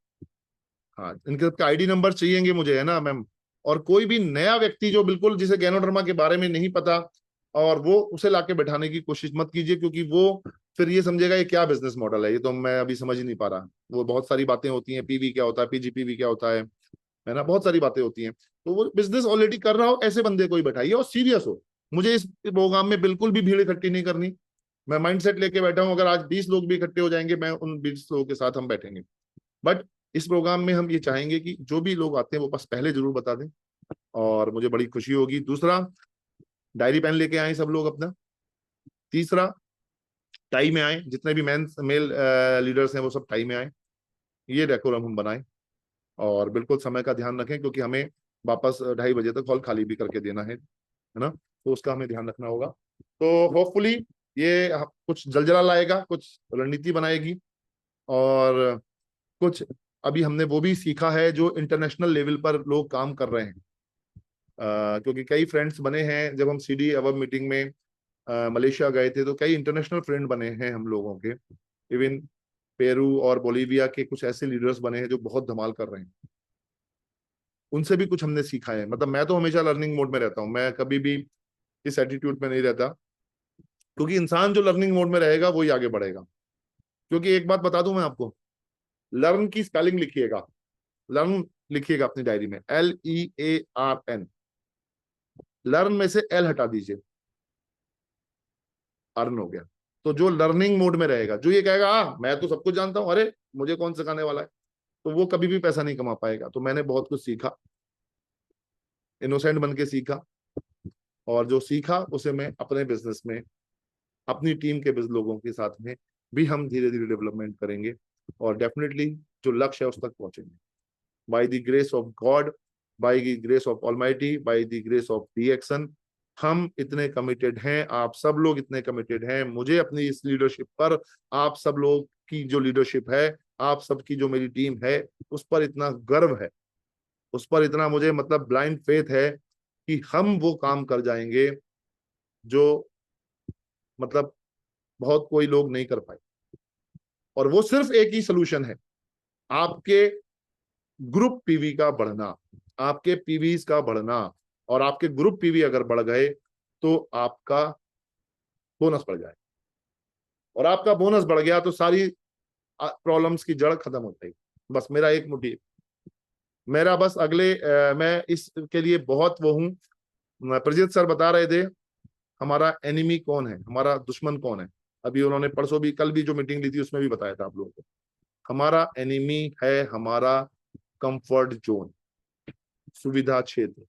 हाँ, इनके सबके आईडी नंबर चाहिएंगे मुझे, है ना मैम। और कोई भी नया व्यक्ति जो बिल्कुल जिसे गैनोडर्मा के बारे में नहीं पता, और वो उसे लाके बैठाने की कोशिश मत कीजिए, क्योंकि वो फिर ये समझेगा ये क्या बिजनेस मॉडल है, ये तो मैं अभी समझ ही नहीं पा रहा। वो बहुत सारी बातें होती हैं, पीवी क्या होता है, पीजीपीवी क्या होता है ना, बहुत सारी बातें होती हैं। तो वो बिजनेस ऑलरेडी कर रहा हो ऐसे बंदे को ही बैठाइए और सीरियस हो। मुझे इस प्रोग्राम में बिल्कुल भी भीड़ इकट्ठी नहीं करनी। मैं माइंडसेट लेके बैठा हूँ, अगर आज 20 लोग भी इकट्ठे हो जाएंगे, मैं उन 20 लोगों के साथ हम बैठेंगे। बट इस प्रोग्राम में हम ये चाहेंगे कि जो भी लोग आते हैं वो बस पहले जरूर बता दें, और मुझे बड़ी खुशी होगी। दूसरा, डायरी पेन लेके आए सब लोग अपना। तीसरा, टाई में आए, जितने भी मेल लीडर्स हैं वो सब टाई में आए, ये डेकोरम हम बनाएं। और बिल्कुल समय का ध्यान रखें, क्योंकि हमें वापस 2:30 बजे तक हॉल खाली भी करके देना है ना, तो उसका हमें ध्यान रखना होगा। तो होपफुली ये कुछ जलजला लाएगा, कुछ रणनीति बनाएगी, और कुछ अभी हमने वो भी सीखा है जो इंटरनेशनल लेवल पर लोग काम कर रहे हैं। क्योंकि कई फ्रेंड्स बने हैं, जब हम सीडी अवब मीटिंग में मलेशिया गए थे तो कई इंटरनेशनल फ्रेंड बने हैं हम लोगों के। इवन पेरू और बोलीविया के कुछ ऐसे लीडर्स बने हैं जो बहुत धमाल कर रहे हैं, उनसे भी कुछ हमने सीखा है। मतलब मैं तो हमेशा लर्निंग मोड में रहता हूँ, मैं कभी भी इस एटीट्यूड में नहीं रहता, क्योंकि इंसान जो लर्निंग मोड में रहेगा वही आगे बढ़ेगा। क्योंकि एक बात बता दूं मैं आपको, लर्न की स्पेलिंग लिखिएगा, लर्न लिखिएगा अपनी डायरी में, LEARN। लर्न में से एल हटा दीजिए, अर्न हो गया। तो जो लर्निंग मोड में रहेगा, जो ये कहेगा मैं तो सब कुछ जानता हूं, अरे मुझे कौन सिखाने वाला है, तो वो कभी भी पैसा नहीं कमा पाएगा। तो मैंने बहुत कुछ सीखा, इनोसेंट बन के सीखा, और जो सीखा उसे मैं अपने बिजनेस में, अपनी टीम के लोगों के साथ में भी हम धीरे धीरे डेवलपमेंट करेंगे, और डेफिनेटली जो लक्ष्य है उस तक पहुंचेंगे, by the grace of God, by the grace of almighty, by the grace of DXN। हम इतने कमिटेड हैं, आप सब लोग इतने कमिटेड हैं, मुझे अपनी इस लीडरशिप पर, आप सब लोग की जो लीडरशिप है, आप सबकी जो मेरी टीम है, उस पर इतना गर्व है, उस पर इतना मुझे मतलब ब्लाइंड फेथ है कि हम वो काम कर जाएंगे जो मतलब बहुत कोई लोग नहीं कर पाए। और वो सिर्फ एक ही सोल्यूशन है, आपके ग्रुप पीवी का बढ़ना, आपके पीवीज का बढ़ना। और आपके ग्रुप पीवी अगर बढ़ गए तो आपका बोनस बढ़ जाए, और आपका बोनस बढ़ गया तो सारी प्रॉब्लम्स की जड़ खत्म हो जाएगी। बस मेरा एक मोटिव, मेरा बस अगले मैं इसके लिए बहुत वो हूं। प्रजीत सर बता रहे थे हमारा एनिमी कौन है, हमारा दुश्मन कौन है। अभी उन्होंने परसों भी, कल भी जो मीटिंग ली थी उसमें भी बताया था आप लोगों को। हमारा एनिमी है हमारा कंफर्ट जोन, सुविधा क्षेत्र।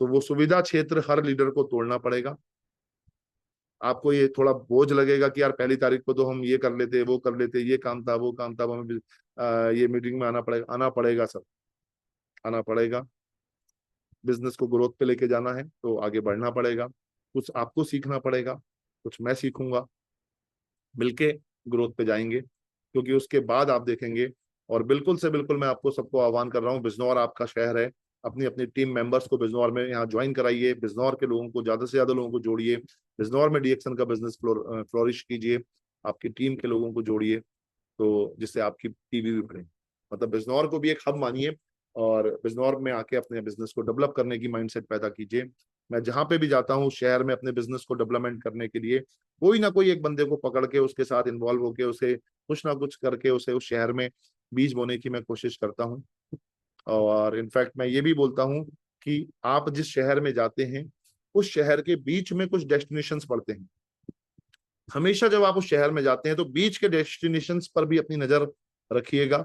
तो वो सुविधा क्षेत्र हर लीडर को तोड़ना पड़ेगा। आपको ये थोड़ा बोझ लगेगा कि यार 1 तारीख को तो हम ये कर लेते, वो कर लेते, ये काम था, वो काम था, हमें ये मीटिंग में आना पड़ेगा सर, आना पड़ेगा। बिजनेस को ग्रोथ पे लेके जाना है तो आगे बढ़ना पड़ेगा, कुछ आपको सीखना पड़ेगा, कुछ मैं सीखूंगा, मिलके ग्रोथ पे जाएंगे। क्योंकि उसके बाद आप देखेंगे, और बिल्कुल से बिल्कुल मैं आपको सबको आह्वान कर रहा हूँ, बिजनौर आपका शहर है, अपनी अपनी टीम मेंबर्स को बिजनौर में यहाँ ज्वाइन कराइए, बिजनौर के लोगों को, ज्यादा से ज्यादा लोगों को जोड़िए, बिजनौर में DXN का बिजनेस फ्लोरिश कीजिए, आपकी टीम के लोगों को जोड़िए, तो जिससे आपकी पीवी भी बढ़े। मतलब बिजनौर को भी एक हब मानिए, और बिजनौर में आके अपने बिजनेस को डेवलप करने की माइंडसेट पैदा कीजिए। मैं जहां पे भी जाता हूँ शहर में अपने बिजनेस को डेवलपमेंट करने के लिए, कोई ना कोई एक बंदे को पकड़ के उसके साथ इन्वॉल्व होके उसे कुछ ना कुछ करके उसे उस शहर में बीज बोने की मैं कोशिश करता हूँ। और इनफैक्ट मैं ये भी बोलता हूँ कि आप जिस शहर में जाते हैं उस शहर के बीच में कुछ डेस्टिनेशंस पड़ते हैं। हमेशा जब आप उस शहर में जाते हैं तो बीच के डेस्टिनेशंस पर भी अपनी नजर रखिएगा,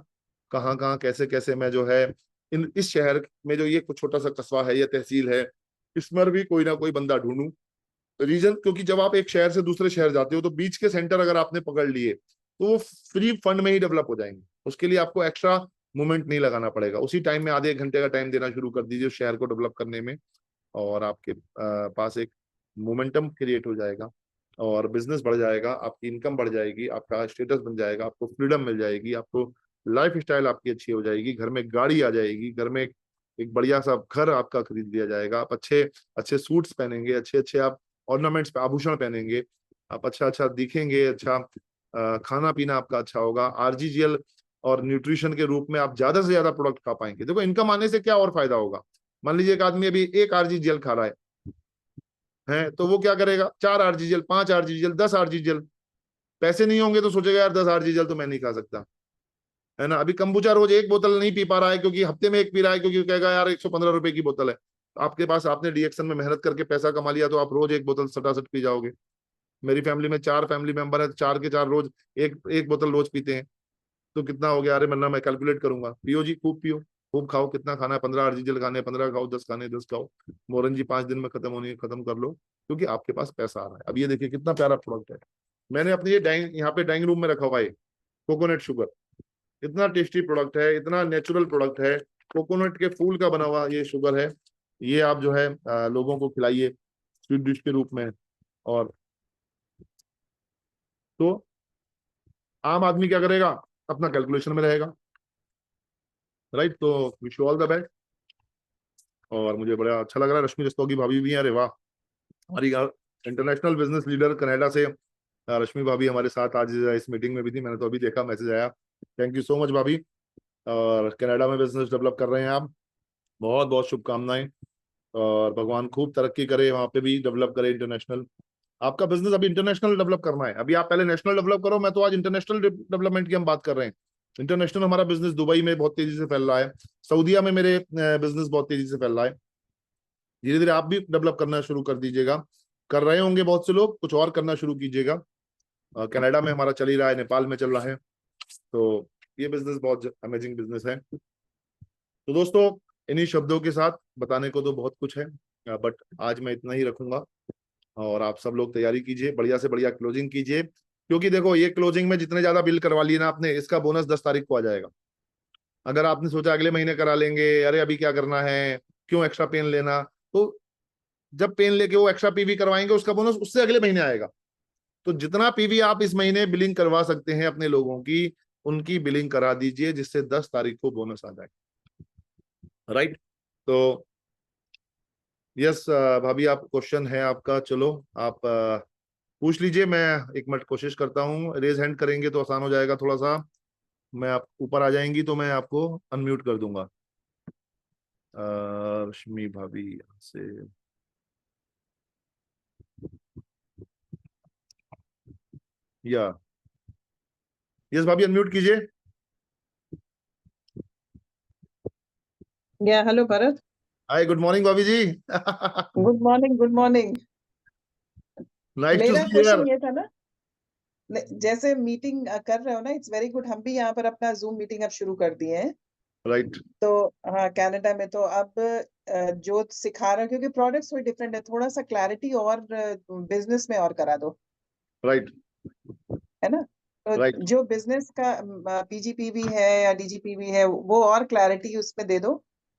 कहाँ कहाँ कैसे कैसे मैं जो है इस शहर में, जो ये कुछ छोटा सा कस्बा है या तहसील है, इसमें भी कोई ना कोई बंदा ढूंढूं। रीजन, क्योंकि जब आप एक शहर से दूसरे शहर जाते हो तो बीच के सेंटर अगर आपने पकड़ लिए तो वो फ्री फंड में ही डेवलप हो जाएंगे। उसके लिए आपको एक्स्ट्रा मूवमेंट नहीं लगाना पड़ेगा, उसी टाइम में आधे एक घंटे का टाइम देना शुरू कर दीजिए उस शेयर को डेवलप करने में, और आपके पास एक मोमेंटम क्रिएट हो जाएगा और बिजनेस बढ़ जाएगा, आपकी इनकम बढ़ जाएगी, आपका स्टेटस बन जाएगा, आपको फ्रीडम मिल जाएगी, आपको लाइफ स्टाइल आपकी अच्छी हो जाएगी, घर में गाड़ी आ जाएगी, घर में एक बढ़िया सा घर आपका खरीद लिया जाएगा, आप अच्छे अच्छे सूट्स पहनेंगे, अच्छे अच्छे आप ऑर्नामेंट्स आभूषण पहनेंगे, आप अच्छा अच्छा दिखेंगे, अच्छा खाना पीना आपका अच्छा होगा, आरजीजीएल और न्यूट्रिशन के रूप में आप ज्यादा से ज्यादा प्रोडक्ट खा पाएंगे। देखो इनकम आने से क्या और फायदा होगा, मान लीजिए एक आदमी अभी एक आरजीजीएल खा रहा है तो वो क्या करेगा, 4 आरजीजीएल, 5 आरजीजीएल, 10 आरजीजीएल, पैसे नहीं होंगे तो सोचेगा यार 10 आरजीजीएल तो मैं नहीं खा सकता, है ना। अभी कंबुचा रोज एक बोतल नहीं पी पा रहा है क्योंकि हफ्ते में एक पी रहा है, क्योंकि कहेगा यार 115 रुपए की बोतल है, तो आपके पास आपने डीएक्शन में मेहनत करके पैसा कमा लिया तो आप रोज एक बोतल सटासट पी जाओगे। मेरी फैमिली में 4 फैमिली मेंबर है, 4 के 4 रोज एक एक बोतल रोज पीते हैं, तो कितना हो गया, अरे मन्ना मैं कैलकुलेट करूंगा। पियो जी, खूब पियो, खूब खाओ, कितना खाना है, 15 आरजीएल खाने, 15 खाओ, 10 खाने 10 खाओ, मोरन जी 5 दिन में खत्म होनी है, खत्म कर लो, क्योंकि आपके पास पैसा आ रहा है। अब ये देखिए कितना प्यारा प्रोडक्ट है, मैंने अपने ये डाइनिंग यहाँ पे डाइनिंग रूम में रखा हुआ है कोकोनट शुगर, इतना टेस्टी प्रोडक्ट है, इतना नेचुरल प्रोडक्ट है, कोकोनट के फूल का बना हुआ ये शुगर है। ये आप जो है लोगों को खिलाइए स्वीट डिश के रूप में। और तो आम आदमी क्या करेगा, अपना कैलकुलेशन में रहेगा, राइट। तो wish you all the best. और मुझे बड़ा अच्छा लग रहा है, रश्मि रस्तोगी भाभी भी हैं, अरे वाह, हमारी इंटरनेशनल बिजनेस लीडर कनाडा से रश्मि भाभी हमारे साथ आज इस मीटिंग में भी थी, मैंने तो अभी देखा मैसेज आया। थैंक यू सो मच भाभी। और कनाडा में बिजनेस डेवलप कर रहे हैं आप, बहुत बहुत शुभकामनाएं, और भगवान खूब तरक्की करे, वहां पे भी डेवलप करे इंटरनेशनल। आपका बिजनेस अभी इंटरनेशनल डेवलप करना है, अभी आप पहले नेशनल डेवलप करो, मैं तो आज इंटरनेशनल डेवलपमेंट की हम बात कर रहे हैं। इंटरनेशनल हमारा बिजनेस दुबई में बहुत तेजी से फैल रहा है, सऊदीया में मेरे बिजनेस बहुत तेजी से फैल रहा है, धीरे धीरे आप भी डेवलप करना शुरू कर दीजिएगा, कर रहे होंगे बहुत से लोग, कुछ और करना शुरू कीजिएगा। कनाडा में हमारा चल ही रहा है, नेपाल में चल रहा है, तो ये बिजनेस बहुत अमेजिंग बिजनेस है। तो दोस्तों इन्हीं शब्दों के साथ, बताने को तो बहुत कुछ है बट आज मैं इतना ही रखूंगा, और आप सब लोग तैयारी कीजिए, बढ़िया से बढ़िया क्लोजिंग कीजिए, क्योंकि देखो ये क्लोजिंग में जितने ज्यादा बिल करवा लिए ना आपने, इसका बोनस 10 तारीख को आ जाएगा। अगर आपने सोचा अगले महीने करा लेंगे, अरे अभी क्या करना है, क्यों एक्स्ट्रा पेन लेना, तो जब पेन लेके वो एक्स्ट्रा पीवी करवाएंगे उसका बोनस उससे अगले महीने आएगा। तो जितना पीवी आप इस महीने बिलिंग करवा सकते हैं अपने लोगों की, उनकी बिलिंग करा दीजिए, जिससे 10 तारीख को बोनस आ जाए, राइट। तो यस भाभी, आप क्वेश्चन है आपका, चलो आप पूछ लीजिए, मैं एक मिनट कोशिश करता हूँ, रेज हैंड करेंगे तो आसान हो जाएगा थोड़ा सा, मैं आप ऊपर आ जाएंगी तो मैं आपको अनम्यूट कर दूंगा। रश्मि भाभी यहाँ से, या यस भाभी अनम्यूट कीजिए। या hello Bharat, hi, good morning भाभी जी। Good morning, good morning. Nice to मेरा सी यू। क्वेश्चन ये था ना, जैसे मीटिंग कर रहे हो ना, इट्स वेरी गुड, हम भी यहाँ पर अपना जूम मीटिंग अब शुरू कर दिए हैं। राइट तो हाँ, कनाडा में तो अब जो सिखा रहे हो, क्योंकि प्रोडक्ट्स थोड़ी डिफरेंट है, थोड़ा सा क्लैरिटी और बिजनेस में और करा दो, राइट है ना। तो राइट। जो बिजनेस का पीजीपीवी है या डीजीपीवी है, वो और क्लैरिटी उसमें दे दो,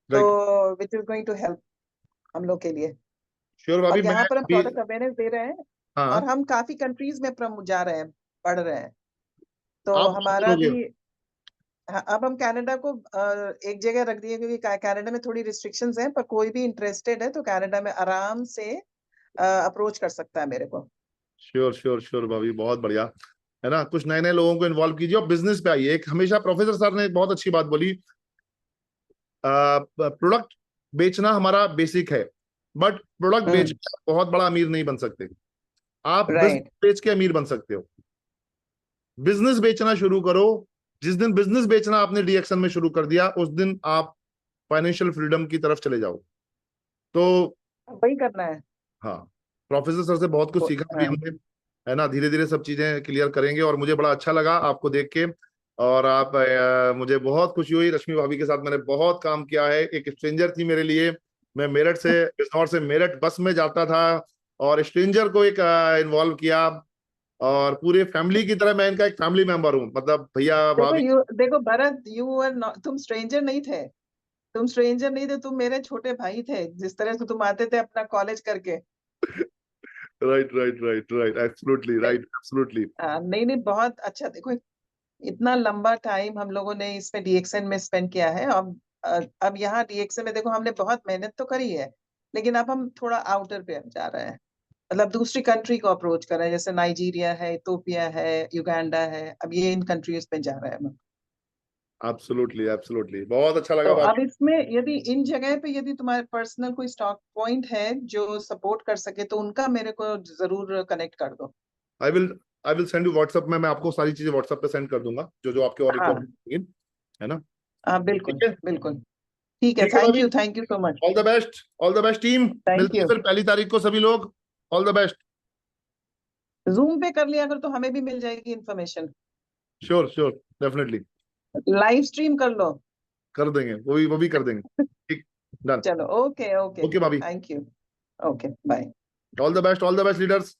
तो right which is going to help हम लोग के लिए। श्योर भाभी, और मैं यहाँ पर हम अभी, प्रोडक्ट अवेयरनेस दे रहे हैं, और हाँ हम काफी कंट्रीज में जा रहे हैं, पढ़ रहे हैं, तो आप कब हमारा करोगे? भी। हाँ, अब हम कनाडा को एक जगह रख दिए, क्योंकि कनाडा में थोड़ी रिस्ट्रिक्शंस हैं, पर कोई भी इंटरेस्टेड है तो कनाडा में आराम से अप्रोच कर सकता है मेरे को। श्योर श्योर श्योर भाभी, बहुत बढ़िया, है ना। कुछ नए नए लोगों को इन्वॉल्व कीजिए और बिजनेस पे आइए। एक हमेशा प्रोफेसर सर ने एक बहुत अच्छी बात बोली, प्रोडक्ट बेचना हमारा बेसिक है, बट प्रोडक्ट बेच हम्म, के आप बहुत बड़ा अमीर नहीं बन सकते, आप बिजनेस राइट। बेच के अमीर बन सकते हो। बिजनेस बेचना शुरू करो, जिस दिन बिजनेस बेचना आपने डीएक्शन में शुरू कर दिया, उस दिन आप फाइनेंशियल फ्रीडम की तरफ चले जाओ। तो वही करना है। हाँ, प्रोफेसर सर से बहुत कुछ सीखा भी हाँ, हमने, है ना। धीरे धीरे सब चीजें क्लियर करेंगे, और मुझे बड़ा अच्छा लगा आपको देख के, और आप मुझे बहुत खुशी हुई। रश्मि भाभी के साथ मैंने बहुत काम किया है, एक स्ट्रेंजर थी मेरे लिए, मैं मेरठ से, बिजनौर से मेरठ बस में जाता था, और स्ट्रेंजर को एक इन्वॉल्व किया, और पूरे फैमिली की तरह मैं इनका एक फैमिली मेंबर हूँ, मतलब भैया भाभी। देखो भरत, तुम स्ट्रेंजर नहीं थे, तुम मेरे छोटे भाई थे, जिस तरह से तुम आते थे अपना कॉलेज करके। Right right right right, absolutely नहीं, राइट, एब्सोल्युटली। नहीं नहीं, बहुत अच्छा। देखो इतना लंबा टाइम हम लोगों ने इसमें डीएक्सएन में स्पेंड किया है। अब यहाँ डीएक्सएन में देखो हमने बहुत मेहनत तो करी है, लेकिन अब हम थोड़ा आउटर पे अब जा रहे हैं, मतलब दूसरी कंट्री को अप्रोच कर रहे हैं, जैसे नाइजीरिया है, इथोपिया है, युगांडा है, अब ये इन कंट्रीज में जा रहे हैं हम। एब्सोल्युटली एब्सोल्युटली, बहुत अच्छा तो लगा अब भाभी। इसमें यदि इन जगह पे यदि तुम्हारे पर्सनल कोई स्टॉक पॉइंट है जो सपोर्ट कर सके, तो उनका मेरे को जरूर कनेक्ट कर दो। I will I will send you WhatsApp में, मैं आपको सारी चीजें व्हाट्सएप पे सेंड कर दूंगा, जो जो आपके और हाँ रिक्वायरमेंट है ना। हाँ, ठीक बिल्कुल है, बिल्कुल। ठीक है, ठीक है भाभी। Thank you so much. All the best, all the best team. Thank मिलते हैं यू। फिर 1 तारीख को सभी लोग। All the best. जूम पे कर लिया अगर, तो हमें भी मिल जाएगी information. Sure sure, definitely live stream कर लो। कर देंगे, वो भी कर देंगे। ठीक, डन। चलो, ओके ओके, ओके भाभी, thank you. Okay, bye. All the best, all the best leaders.